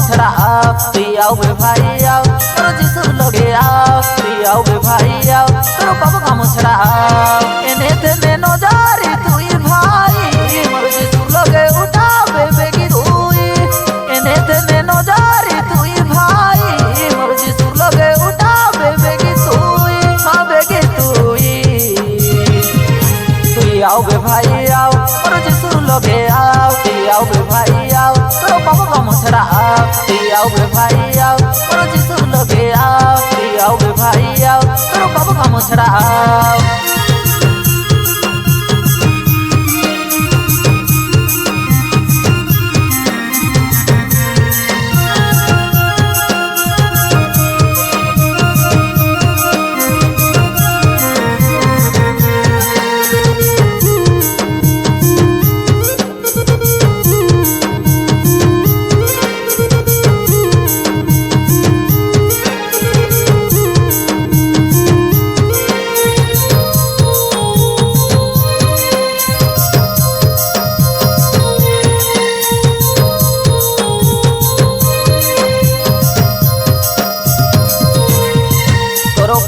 छड़ा तुई आओ बे भाई आओ तोर जिसु लगे आओ तुई आओ बे भाई आओ तोर बाबू काम छड़ा एने तेने नजारी तुई भाई मोर जिसु लगे उठा बेगी तुई एने तेने नजारी तुई भाई मोर जिसु लगे उठा बेगी तुई हाँ बेगी तुई आओ बे भाई आओ तोर जिसु लगे आओ तुई आओ बे भाई आओ तोर बाबू काम छड़ा तुई आओ बे भाई आओ तोर जिसु लगे आओ तुई आओ बे भाई आओ तोर बाबू काम छड़ा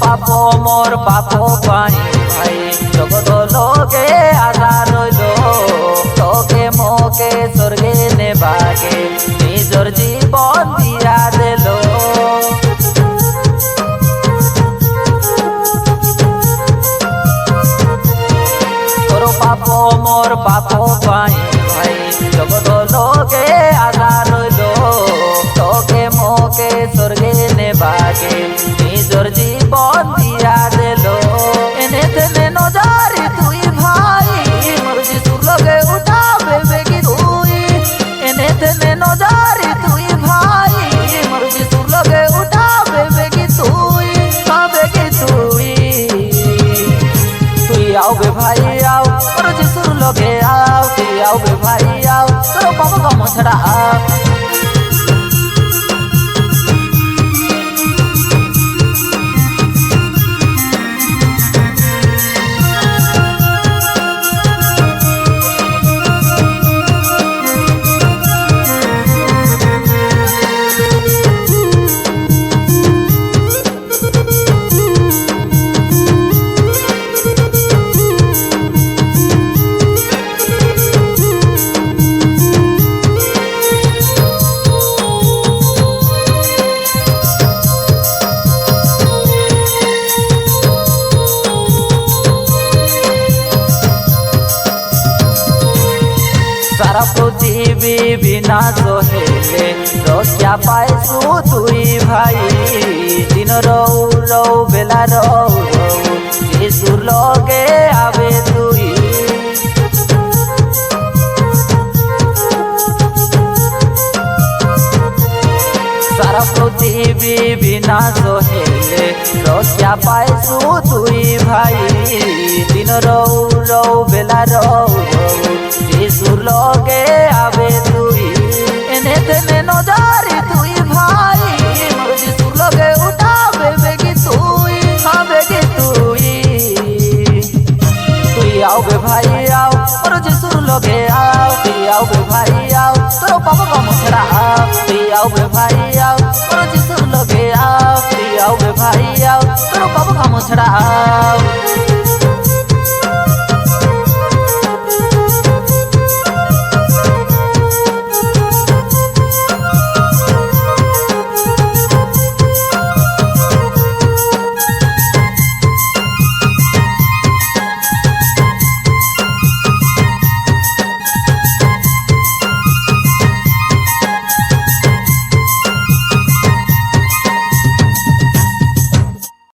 पापो मोर पापो पाई भाई जगत लोगे आशा रइलो तोके मोके स्वर्गे ने बागे निजर जीवन दिया देलो तोर पापो मोर पापो पाई भाई जगत लोगे आशा रइलो तोके मोके स्वर्गे ने बागे निजर जीवन दिया देलो एने तेने नजारी तुई भाई मोर जिसु लगे उठा बेगी तुई एने तेने नजारी तुई भाई मोर जिसु लगे उठा बेगी तुई हाँ बेगी तुई आओ बे भाई आओ मोर जिसु लगे आओ तुई आओ बे भाई आओ तोर बाबू काम छड़ा सारा पृथ्वी विनाश हेले रक्षा पाइसु तुई भाई दिन रौ रौ बेला रौ रौ जिसु लगे आवे तुई सारा पृथ्वी विनाश हेले रक्षा पाइसु तुई भाई दिन रौ रौ बेला रौ रौ जिसु लगे आवे तुई एने तेने नजारी तुई भाई मोर जिसु लगे उठा बेगी तुई हाँ बेगी तुई आओ बे भाई आओ मोर जिसु लगे आओ तुई आओ बे भाई आओ तोर बाबू काम छड़ा तुई आओ बे भाई आओ मोर जिसु लगे आओ तुई आओ बे भाई आओ तोर बाबू काम छड़ा